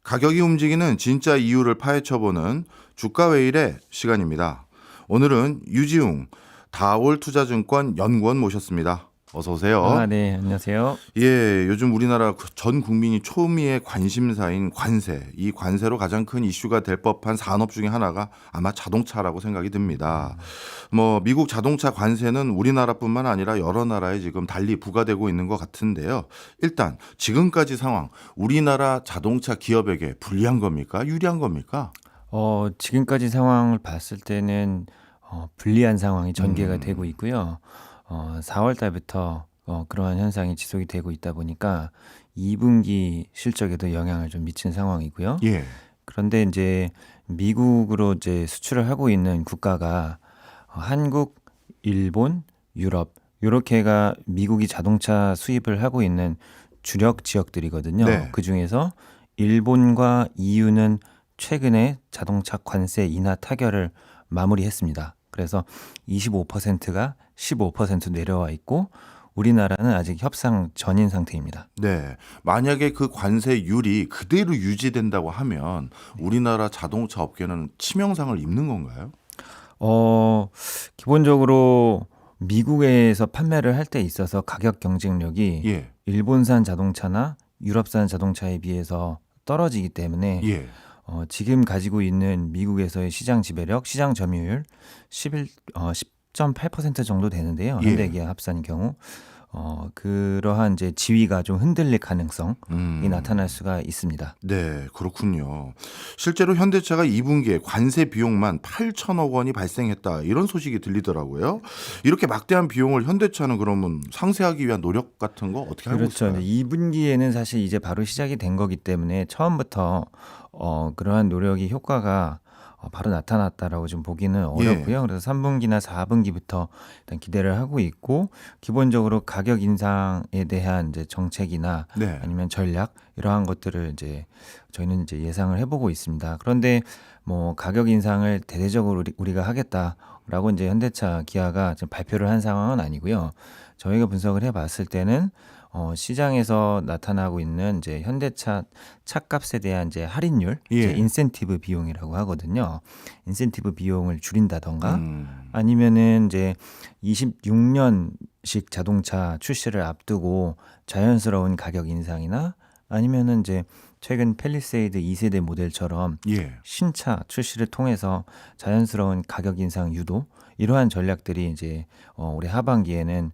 가격이 움직이는 진짜 이유를 파헤쳐보는 주가 왜 이래 시간입니다. 오늘은 유지웅 다올투자증권 연구원 모셨습니다. 어서 오세요. 네, 안녕하세요. 예, 요즘 우리나라 전 국민이 초미의 관심사인 관세, 이 관세로 가장 큰 이슈가 될 법한 산업 중에 하나가 아마 자동차라고 생각이 듭니다. 미국 자동차 관세는 우리나라뿐만 아니라 여러 나라에 지금 달리 부과되고 있는 것 같은데요. 일단 지금까지 상황, 우리나라 자동차 기업에게 불리한 겁니까? 유리한 겁니까? 지금까지 상황을 봤을 때는 불리한 상황이 전개가 되고 있고요. 4월 달부터 그러한 현상이 지속이 되고 있다 보니까 2분기 실적에도 영향을 좀 미친 상황이고요. 예. 그런데 이제 미국으로 이제 수출을 하고 있는 국가가 한국, 일본, 유럽 요렇게가 미국이 자동차 수입을 하고 있는 주력 지역들이거든요. 네. 그중에서 일본과 EU는 최근에 자동차 관세 인하 타결을 마무리했습니다. 그래서 25%가 15% 내려와 있고 우리나라는 아직 협상 전인 상태입니다. 네. 만약에 그 관세율이 그대로 유지된다고 하면 우리나라 자동차 업계는 치명상을 입는 건가요? 기본적으로 미국에서 판매를 할 때 있어서 가격 경쟁력이 예. 일본산 자동차나 유럽산 자동차에 비해서 떨어지기 때문에 예. 지금 가지고 있는 미국에서의 시장 지배력, 시장 점유율 10.8% 정도 되는데요. 예. 현대기아 합산 경우 그러한 이제 지위가 좀 흔들릴 가능성이 나타날 수가 있습니다. 네, 그렇군요. 실제로 현대차가 2분기에 관세 비용만 8천억 원이 발생했다. 이런 소식이 들리더라고요. 이렇게 막대한 비용을 현대차는 그러면 상쇄하기 위한 노력 같은 거 어떻게 하고 그렇죠. 있을까요? 2분기에는 사실 이제 바로 시작이 된 거기 때문에 처음부터 그러한 노력이 효과가 바로 나타났다라고 좀 보기는 어렵고요. 그래서 3분기나 4분기부터 일단 기대를 하고 있고 기본적으로 가격 인상에 대한 이제 정책이나 네. 아니면 전략 이러한 것들을 이제 저희는 이제 예상을 해보고 있습니다. 그런데 가격 인상을 대대적으로 우리가 하겠다라고 이제 현대차 기아가 지금 발표를 한 상황은 아니고요. 저희가 분석을 해봤을 때는 시장에서 나타나고 있는 이제 현대차 차값에 대한 이제 할인율, 이제 예. 인센티브 비용이라고 하거든요. 인센티브 비용을 줄인다던가 음. 아니면은 이제 26년식 자동차 출시를 앞두고 자연스러운 가격 인상이나 아니면은 이제 최근 팰리세이드 2세대 모델처럼 예. 신차 출시를 통해서 자연스러운 가격 인상 유도 이러한 전략들이 이제 올해 하반기에는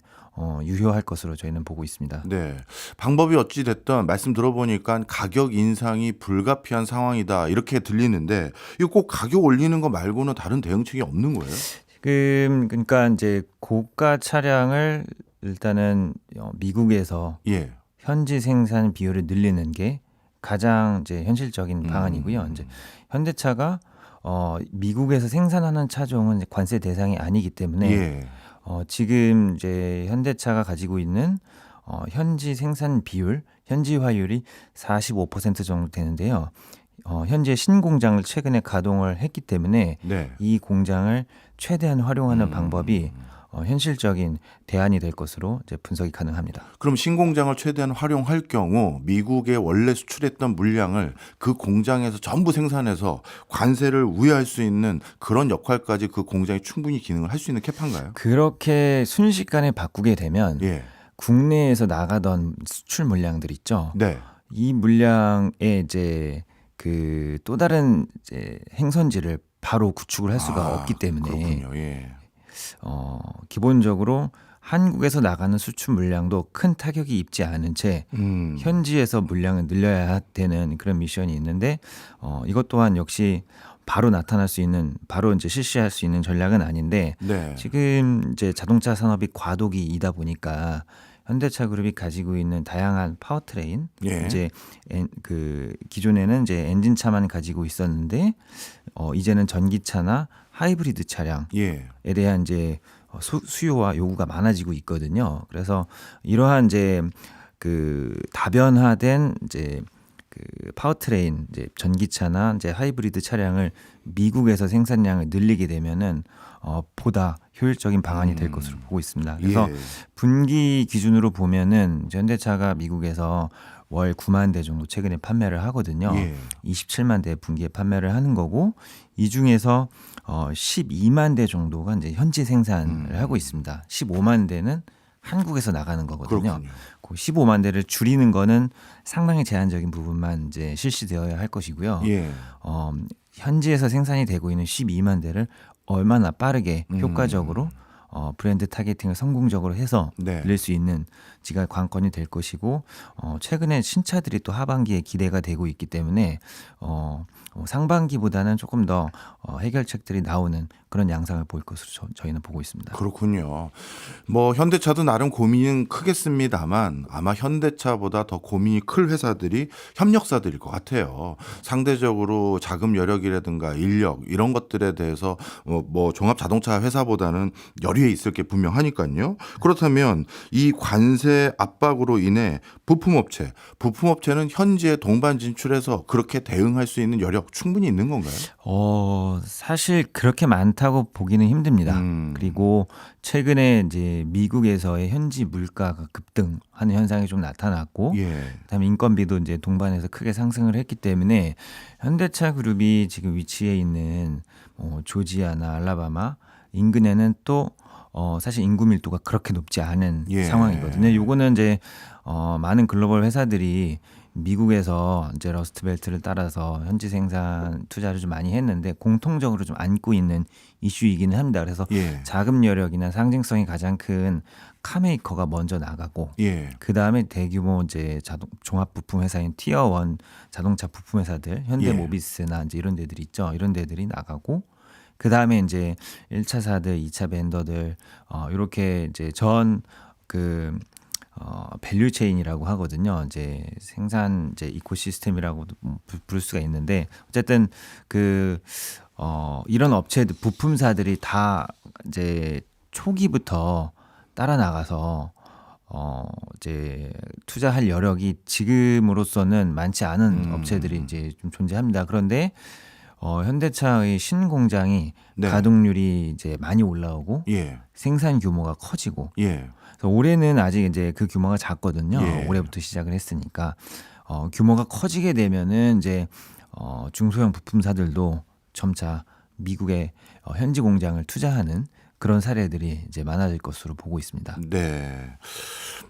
유효할 것으로 저희는 보고 있습니다. 네. 방법이 어찌 됐든 말씀 들어보니까 가격 인상이 불가피한 상황이다. 이렇게 들리는데 이거 꼭 가격 올리는 거 말고는 다른 대응책이 없는 거예요? 지금 그러니까 이제 고가 차량을 일단은 미국에서 예. 현지 생산 비율을 늘리는 게 가장 이제 현실적인 방안이고요. 이제 현대차가 미국에서 생산하는 차종은 이제 관세 대상이 아니기 때문에 예. 지금 이제 현대차가 가지고 있는 현지 생산 비율, 현지화율이 45% 정도 되는데요. 현재 신공장을 최근에 가동을 했기 때문에 네. 이 공장을 최대한 활용하는 방법이 현실적인 대안이 될 것으로 이제 분석이 가능합니다. 그럼 신공장을 최대한 활용할 경우 미국에 원래 수출했던 물량을 그 공장에서 전부 생산해서 관세를 우회할 수 있는 그런 역할까지 그 공장이 충분히 기능을 할 수 있는 캐파인가요? 그렇게 순식간에 바꾸게 되면 예. 국내에서 나가던 수출 물량들 있죠. 네. 이 물량에 이제 그 또 다른 이제 행선지를 바로 구축을 할 수가 없기 때문에 그렇군요. 예. 기본적으로 한국에서 나가는 수출 물량도 큰 타격이 입지 않은 채 현지에서 물량을 늘려야 되는 그런 미션이 있는데 이것 또한 역시 바로 나타날 수 있는 바로 이제 실시할 수 있는 전략은 아닌데 네. 지금 이제 자동차 산업이 과도기이다 보니까 현대차 그룹이 가지고 있는 다양한 파워트레인 예. 이제 그 기존에는 이제 엔진차만 가지고 있었는데 이제는 전기차나 하이브리드 차량에 예. 대한 이제 수요와 요구가 많아지고 있거든요. 그래서 이러한 이제 그 다변화된 이제 그 파워트레인 이제 전기차나 이제 하이브리드 차량을 미국에서 생산량을 늘리게 되면은 보다 효율적인 방안이 될 것으로 보고 있습니다. 그래서 예. 분기 기준으로 보면은 현대차가 미국에서 월 9만 대 정도 최근에 판매를 하거든요. 예. 27만 대 분기에 판매를 하는 거고 이 중에서 12만 대 정도가 이제 현지 생산을 하고 있습니다. 15만 대는 한국에서 나가는 거거든요. 그렇군요. 그 15만 대를 줄이는 거는 상당히 제한적인 부분만 이제 실시되어야 할 것이고요. 예. 현지에서 생산이 되고 있는 12만 대를 얼마나 빠르게 효과적으로 브랜드 타겟팅을 성공적으로 해서 네. 낼 수 있는지가 관건이 될 것이고 최근에 신차들이 또 하반기에 기대가 되고 있기 때문에 상반기보다는 조금 더 해결책들이 나오는 그런 양상을 볼 것으로 저희는 보고 있습니다. 그렇군요. 뭐 현대차도 나름 고민은 크겠습니다만 아마 현대차보다 더 고민이 클 회사들이 협력사들일 것 같아요. 상대적으로 자금 여력이라든가 인력 이런 것들에 대해서 뭐 종합 자동차 회사보다는 열의에 있을 게 분명하니까요. 그렇다면 이 관세 압박으로 인해 부품업체는 현지에 동반 진출해서 그렇게 대응할 수 있는 여력 충분히 있는 건가요? 사실 그렇게 많다고 보기는 힘듭니다. 음. 그리고 최근에 이제 미국에서의 현지 물가가 급등하는 현상이 좀 나타났고, 예. 그다음에 인건비도 이제 동반해서 크게 상승을 했기 때문에 현대차 그룹이 지금 위치해 있는 조지아나 알라바마 인근에는 또 사실 인구 밀도가 그렇게 높지 않은 예. 상황이거든요. 요거는 이제 많은 글로벌 회사들이 미국에서 이제 러스트벨트를 따라서 현지 생산 투자를 좀 많이 했는데 공통적으로 좀 안고 있는 이슈이기는 합니다. 그래서 예. 자금 여력이나 상징성이 가장 큰 카메이커가 먼저 나가고 예. 그 다음에 대규모 이제 종합 부품 회사인 티어 1 자동차 부품 회사들 현대모비스나 이제 이런 데들이 있죠. 이런 데들이 나가고 그 다음에 이제 1차사들, 2차 벤더들 이렇게 이제 밸류 체인이라고 하거든요. 이제 생산 이제 이코시스템이라고도 부를 수가 있는데 어쨌든 이런 업체들 부품사들이 다 이제 초기부터 따라 나가서 이제 투자할 여력이 지금으로서는 많지 않은 업체들이 이제 좀 존재합니다. 그런데 현대차의 신공장이 네. 가동률이 이제 많이 올라오고 예. 생산 규모가 커지고 예. 그래서 올해는 아직 이제 그 규모가 작거든요. 예. 올해부터 시작을 했으니까 규모가 커지게 되면은 이제 중소형 부품사들도 점차 미국의 현지 공장을 투자하는 그런 사례들이 이제 많아질 것으로 보고 있습니다. 네.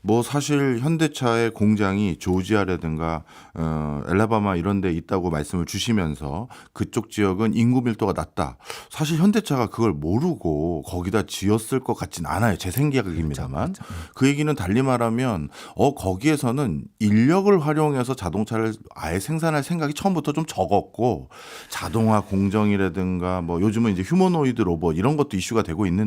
뭐 사실 현대차의 공장이 조지아라든가 엘라바마 이런 데 있다고 말씀을 주시면서 그쪽 지역은 인구 밀도가 낮다. 사실 현대차가 그걸 모르고 거기다 지었을 것 같진 않아요. 제 생각입니다만. 그렇죠. 그 얘기는 달리 말하면 거기에서는 인력을 활용해서 자동차를 아예 생산할 생각이 처음부터 좀 적었고 자동화 공정이라든가 뭐 요즘은 이제 휴머노이드 로봇 이런 것도 이슈가 되고 있는데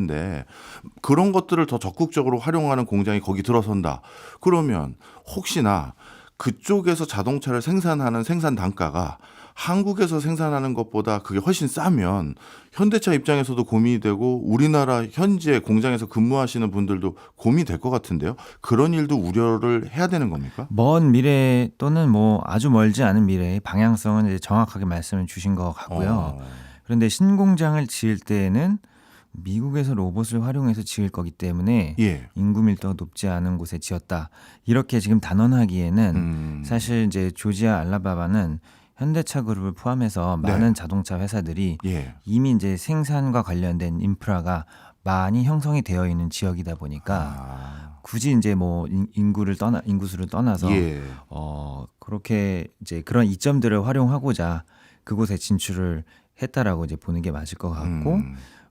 그런 것들을 더 적극적으로 활용하는 공장이 거기 들어선다. 그러면 혹시나 그쪽에서 자동차를 생산하는 생산 단가가 한국에서 생산하는 것보다 그게 훨씬 싸면 현대차 입장에서도 고민이 되고 우리나라 현지의 공장에서 근무하시는 분들도 고민이 될 것 같은데요. 그런 일도 우려를 해야 되는 겁니까? 먼 미래 또는 뭐 아주 멀지 않은 미래의 방향성은 이제 정확하게 말씀을 주신 것 같고요. 그런데 신공장을 지을 때에는 미국에서 로봇을 활용해서 지을 거기 때문에 예. 인구 밀도가 높지 않은 곳에 지었다. 이렇게 지금 단언하기에는 사실 이제 조지아 알라바마는 현대차 그룹을 포함해서 네. 많은 자동차 회사들이 예. 이미 이제 생산과 관련된 인프라가 많이 형성이 되어 있는 지역이다 보니까 굳이 이제 뭐 인구수를 떠나서 예. 그렇게 이제 그런 이점들을 활용하고자 그곳에 진출을 했다라고 이제 보는 게 맞을 것 같고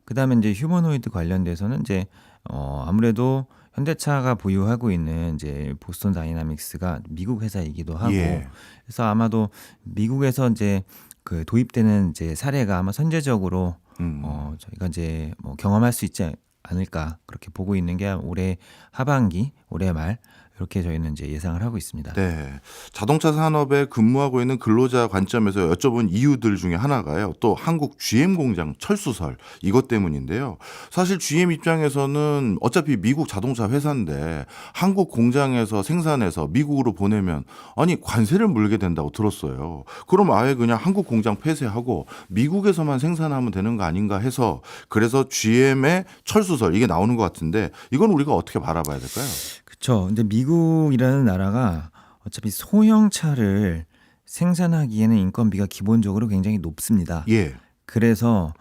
그다음에 이제 휴머노이드 관련돼서는 이제 아무래도 현대차가 보유하고 있는 이제 보스턴 다이나믹스가 미국 회사이기도 하고 예. 그래서 아마도 미국에서 이제 그 도입되는 이제 사례가 아마 선제적으로 저희가 이제 뭐 경험할 수 있지 않을까 그렇게 보고 있는 게 올해 하반기, 올해 말 이렇게 저희는 이제 예상을 하고 있습니다. 네. 자동차 산업에 근무하고 있는 근로자 관점에서 여쭤본 이유들 중에 하나가요. 또 한국 GM 공장 철수설 이것 때문인데요. 사실 GM 입장에서는 어차피 미국 자동차 회사인데 한국 공장에서 생산해서 미국으로 보내면 아니 관세를 물게 된다고 들었어요. 그럼 아예 그냥 한국 공장 폐쇄하고 미국에서만 생산하면 되는 거 아닌가 해서 그래서 GM의 철수설 이게 나오는 것 같은데 이건 우리가 어떻게 바라봐야 될까요? 그렇죠. 근데 미국이라는 나라가 어차피 소형차를 생산하기에는 인건비가 기본적으로 굉장히 높습니다. 예. 그래서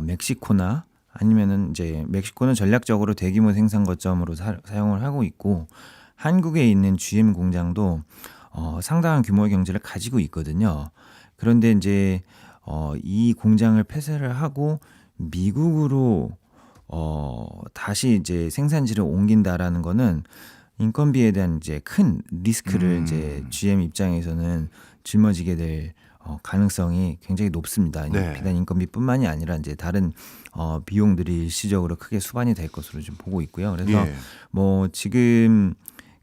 멕시코나 아니면은 이제 멕시코는 전략적으로 대규모 생산 거점으로 사용을 하고 있고 한국에 있는 GM 공장도 상당한 규모의 경제를 가지고 있거든요. 그런데 이제 이 공장을 폐쇄를 하고 미국으로 다시 이제 생산지를 옮긴다라는 거는 인건비에 대한 이제 큰 리스크를 이제 GM 입장에서는 짊어지게 될 가능성이 굉장히 높습니다. 네. 비단 인건비뿐만이 아니라 이제 다른 비용들이 일시적으로 크게 수반이 될 것으로 좀 보고 있고요. 그래서 예. 뭐 지금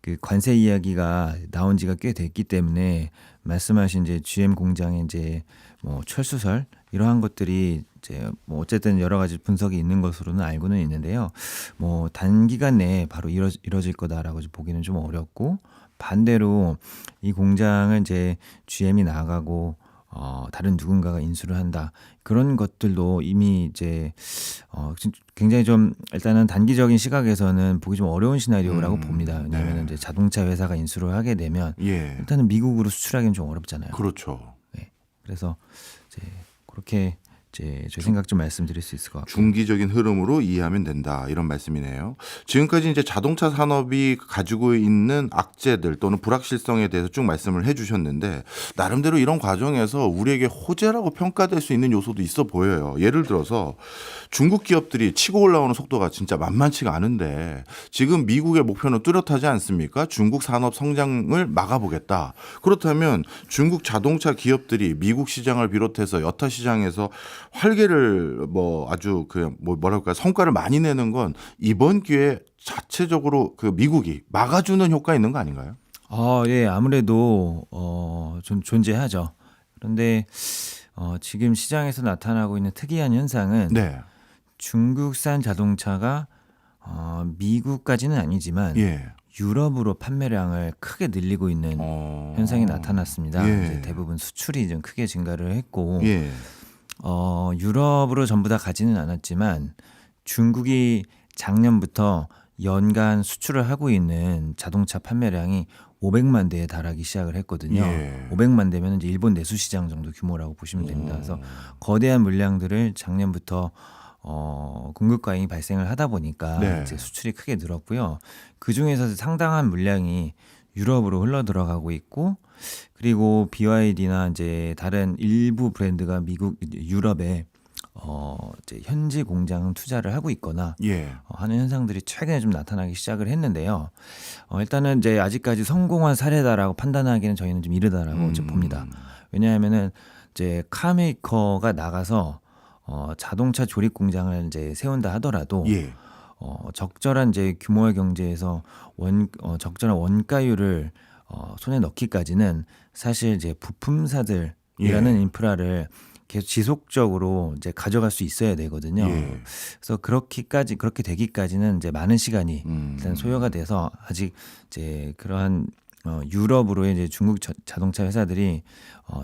그 관세 이야기가 나온 지가 꽤 됐기 때문에 말씀하신 이제 GM 공장의 이제 뭐 철수설 이러한 것들이 이제 뭐 어쨌든 여러 가지 분석이 있는 것으로는 알고는 있는데요. 뭐 단기간 내에 바로 이뤄질 거다라고 보기는 좀 어렵고 반대로 이 공장을 이제 GM이 나가고 다른 누군가가 인수를 한다. 그런 것들도 이미 이제 굉장히 좀 일단은 단기적인 시각에서는 보기 좀 어려운 시나리오라고 봅니다. 왜냐하면 네. 이제 자동차 회사가 인수를 하게 되면 예. 일단은 미국으로 수출하기는 좀 어렵잖아요. 그렇죠. 네. 그래서 이제 그렇게 이제 제 생각 좀 말씀드릴 수 있을 것 같고. 중기적인 흐름으로 이해하면 된다 이런 말씀이네요. 지금까지 이제 자동차 산업이 가지고 있는 악재들 또는 불확실성에 대해서 쭉 말씀을 해주셨는데 나름대로 이런 과정에서 우리에게 호재라고 평가될 수 있는 요소도 있어 보여요. 예를 들어서 중국 기업들이 치고 올라오는 속도가 진짜 만만치가 않은데 지금 미국의 목표는 뚜렷하지 않습니까? 중국 산업 성장을 막아보겠다. 그렇다면 중국 자동차 기업들이 미국 시장을 비롯해서 여타 시장에서 활개를 뭐 아주 그 뭐 뭐랄까 성과를 많이 내는 건 이번 기회에 자체적으로 그 미국이 막아주는 효과 있는 거 아닌가요? 예, 아무래도 좀 존재하죠. 그런데 지금 시장에서 나타나고 있는 특이한 현상은 네. 중국산 자동차가 미국까지는 아니지만 예. 유럽으로 판매량을 크게 늘리고 있는 현상이 나타났습니다. 예. 이제 대부분 수출이 좀 크게 증가를 했고 예. 유럽으로 전부 다 가지는 않았지만 중국이 작년부터 연간 수출을 하고 있는 자동차 판매량이 500만 대에 달하기 시작을 했거든요. 예. 500만 대면 이제 일본 내수 시장 정도 규모라고 보시면 됩니다. 그래서 거대한 물량들을 작년부터 공급 과잉이 발생을 하다 보니까 네. 이제 수출이 크게 늘었고요. 그 중에서 상당한 물량이 유럽으로 흘러 들어가고 있고, 그리고 BYD나 이제 다른 일부 브랜드가 유럽에 이제 현지 공장 투자를 하고 있거나 예. 하는 현상들이 최근에 좀 나타나기 시작을 했는데요. 일단은 이제 아직까지 성공한 사례다라고 판단하기는 저희는 좀 이르다라고 좀 봅니다. 왜냐하면은 이제 카메이커가 나가서 자동차 조립 공장을 이제 세운다 하더라도 예. 적절한 이제 규모의 경제에서 적절한 원가율을 손에 넣기까지는 사실 이제 부품사들이라는 예. 인프라를 계속 지속적으로 이제 가져갈 수 있어야 되거든요. 예. 그래서 그렇게 되기까지는 이제 많은 시간이 일단 소요가 돼서 아직 이제 그러한 유럽으로의 이제 중국 자동차 회사들이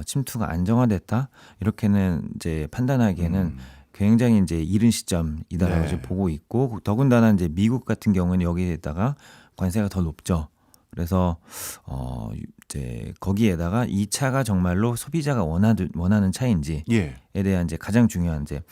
침투가 안정화됐다 이렇게는 이제 판단하기에는 굉장히 이제 이른 시점이다라고 네. 이제 보고 있고, 더군다나 이제 미국 같은 경우는 여기에다가 관세가 더 높죠. 그래서 이제 거기에다가 이 차가 정말로 소비자가 원하는 차인지에 예. 대한 이제 가장 중요한 이제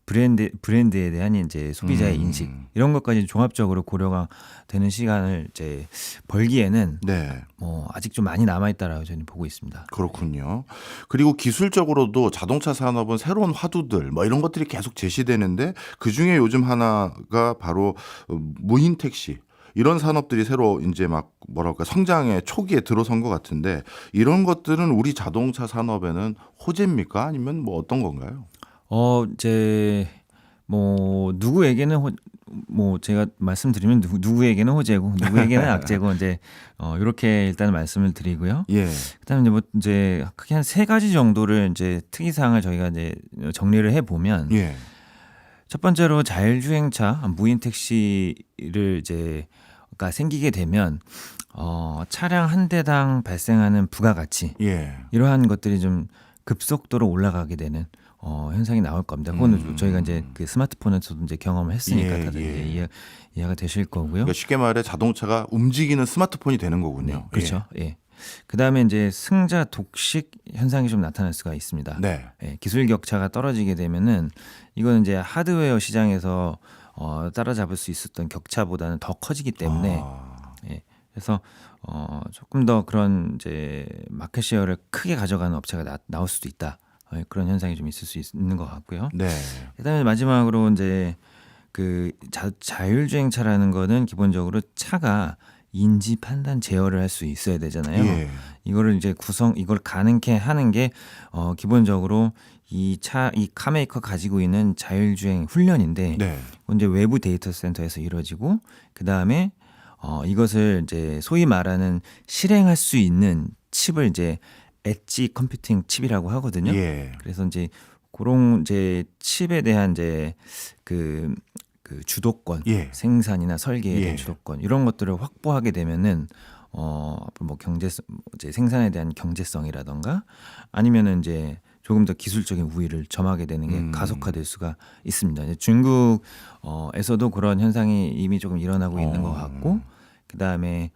브랜드에 대한 이제 소비자의 인식 이런 것까지 종합적으로 고려가 되는 시간을 이제 벌기에는 네. 아직 좀 많이 남아 있다라고 저는 보고 있습니다. 그렇군요. 그리고 기술적으로도 자동차 산업은 새로운 화두들 뭐 이런 것들이 계속 제시되는데 그중에 요즘 하나가 바로 무인 택시 이런 산업들이 새로 이제 막 뭐랄까 성장의 초기에 들어선 것 같은데 이런 것들은 우리 자동차 산업에는 호재입니까? 아니면 뭐 어떤 건가요? 이제 뭐 누구에게는 뭐 제가 말씀드리면 누구에게는 호재고 누구에게는 악재고 이제 이렇게 일단 말씀을 드리고요. 예. 그다음에 이제 크게 한 세 가지 정도를 이제 특이사항을 저희가 이제 정리를 해 보면 예. 첫 번째로 자율주행차 무인 택시를 가 생기게 되면 차량 한 대당 발생하는 부가가치 예. 이러한 것들이 좀 급속도로 올라가게 되는 현상이 나올 겁니다. 그거는 저희가 이제 그 스마트폰에서도 이제 경험을 했으니까 예, 다들 예. 이제 이해가 되실 거고요. 그러니까 쉽게 말해 자동차가 움직이는 스마트폰이 되는 거군요. 그렇죠. 예. 그다음에 이제 승자 독식 현상이 좀 나타날 수가 있습니다. 네. 예, 기술 격차가 떨어지게 되면은 이거는 이제 하드웨어 시장에서 따라잡을 수 있었던 격차보다는 더 커지기 때문에 예, 그래서 조금 더 그런 이제 마켓 쉐어를 크게 가져가는 업체가 나올 수도 있다. 그런 현상이 좀 있을 수 있는 것 같고요. 네. 그다음에 마지막으로 이제 그 자율주행차라는 거는 기본적으로 차가 인지 판단 제어를 할 수 있어야 되잖아요. 예. 이거를 이제 이걸 가능케 하는 게 기본적으로 이 카메이커 가지고 있는 자율주행 훈련인데 네. 이제 외부 데이터 센터에서 이루어지고 그다음에 이것을 이제 소위 말하는 실행할 수 있는 칩을 이제 엣지 컴퓨팅 칩이라고 하거든요. 예. 그래서 이제 그런 이제 칩에 대한 이제 그 주도권, 예. 생산이나 설계에 대한 예. 주도권 이런 것들을 확보하게 되면은 뭐 이제 생산에 대한 경제성이라던가 아니면은 이제 조금 더 기술적인 우위를 점하게 되는 게 가속화될 수가 있습니다. 이제 중국에서도 그런 현상이 이미 조금 일어나고 있는 것 같고, 그 다음에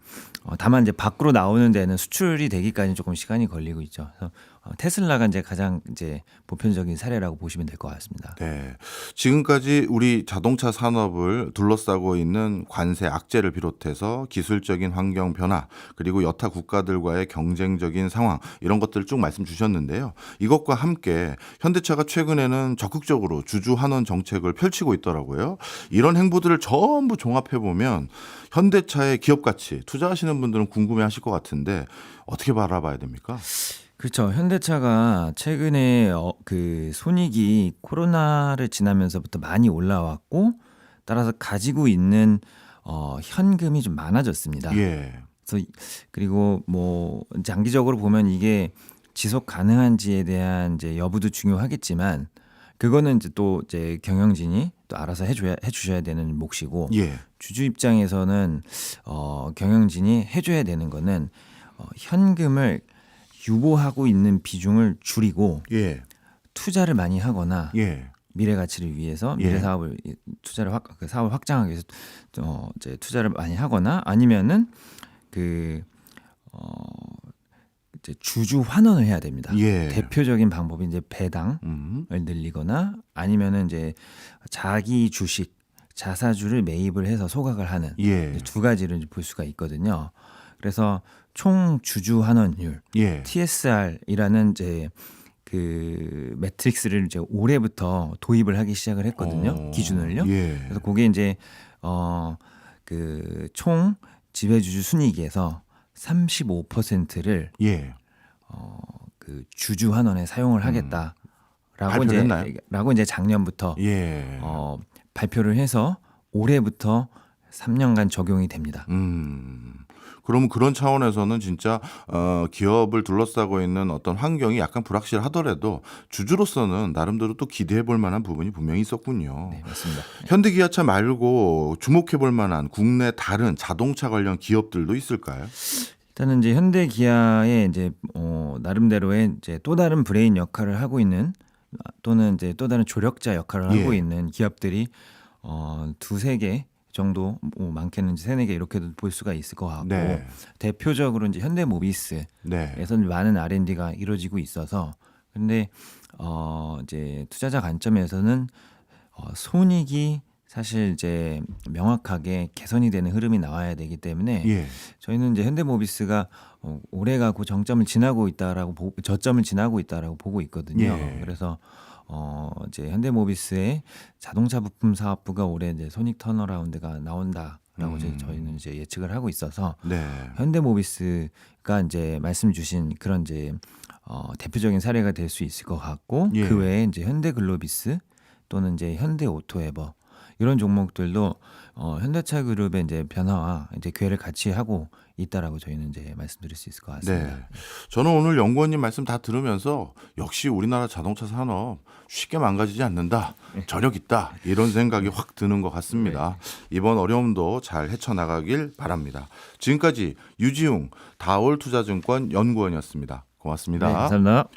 다만 이제 밖으로 나오는 데는 수출이 되기까지 조금 시간이 걸리고 있죠. 그래서 테슬라가 이제 가장 이제 보편적인 사례라고 보시면 될 것 같습니다. 네. 지금까지 우리 자동차 산업을 둘러싸고 있는 관세 악재를 비롯해서 기술적인 환경 변화 그리고 여타 국가들과의 경쟁적인 상황 이런 것들을 쭉 말씀 주셨는데요. 이것과 함께 현대차가 최근에는 적극적으로 주주 환원 정책을 펼치고 있더라고요. 이런 행보들을 전부 종합해 보면 현대차의 기업 가치 투자하시는 분들은 궁금해하실 것 같은데 어떻게 바라봐야 됩니까? 그렇죠. 현대차가 최근에 그 손익이 코로나를 지나면서부터 많이 올라왔고 따라서 가지고 있는 현금이 좀 많아졌습니다. 예. 그래서 그리고 뭐 장기적으로 보면 이게 지속 가능한지에 대한 이제 여부도 중요하겠지만 그거는 이제 또 이제 경영진이 또 알아서 해주셔야 되는 몫이고 예. 주주 입장에서는 경영진이 해줘야 되는 거는 현금을 유보하고 있는 비중을 줄이고 예. 투자를 많이 하거나 예. 미래 가치를 위해서 예. 미래 사업을 사업을 확장하기 위해서 이제 투자를 많이 하거나 아니면은 이제 주주 환원을 해야 됩니다. 예. 대표적인 방법이 이제 배당을 늘리거나 아니면은 이제 자기 주식 자사주를 매입을 해서 소각을 하는 예. 두 가지를 이제 볼 수가 있거든요. 그래서 총 주주 환원율 예. TSR이라는 이제 그 매트릭스를 이제 올해부터 도입을 하기 시작을 했거든요. 기준을요. 예. 그래서 그게 이제 그 총 지배주주 순이익에서 35%를 예. 그 주주 환원에 사용을 하겠다라고 발표를 했나요? 이제 작년부터 예. 발표를 해서 올해부터 3년간 적용이 됩니다. 그러면 그런 차원에서는 진짜 기업을 둘러싸고 있는 어떤 환경이 약간 불확실하더라도 주주로서는 나름대로 또 기대해 볼 만한 부분이 분명히 있었군요. 네, 맞습니다. 현대기아차 말고 주목해 볼 만한 국내 다른 자동차 관련 기업들도 있을까요? 일단은 이제 현대 기아의 이제 나름대로의 이제 또 다른 브레인 역할을 하고 있는 또는 이제 또 다른 조력자 역할을 하고 예. 있는 기업들이 두세 개 정도 뭐 많게는 이제 세네 개 이렇게도 볼 수가 있을 것 같고 네. 대표적으로 이제 현대모비스에서 네. 많은 R&D가 이루어지고 있어서 근데 이제 투자자 관점에서는 손익이 사실 이제 명확하게 개선이 되는 흐름이 나와야 되기 때문에 예. 저희는 이제 현대모비스가 올해가 그 저점을 지나고 있다라고 보고 있거든요. 예. 그래서 이제 현대모비스의 자동차 부품 사업부가 올해 이제 손익 턴어라운드가 나온다라고 저희는 이제 예측을 하고 있어서 네. 현대모비스가 이제 말씀 주신 그런 이제 대표적인 사례가 될 수 있을 것 같고 예. 그 외에 이제 현대글로비스 또는 이제 현대오토에버 이런 종목들도 현대차 그룹의 이제 변화와 이제 기회를 같이 하고 있다라고 저희는 이제 말씀드릴 수 있을 것 같습니다. 네. 저는 오늘 연구원님 말씀 다 들으면서 역시 우리나라 자동차 산업 쉽게 망가지지 않는다. 저력 있다. 이런 생각이 확 드는 것 같습니다. 이번 어려움도 잘 헤쳐나가길 바랍니다. 지금까지 유지웅 다올투자증권 연구원이었습니다. 고맙습니다. 네, 감사합니다.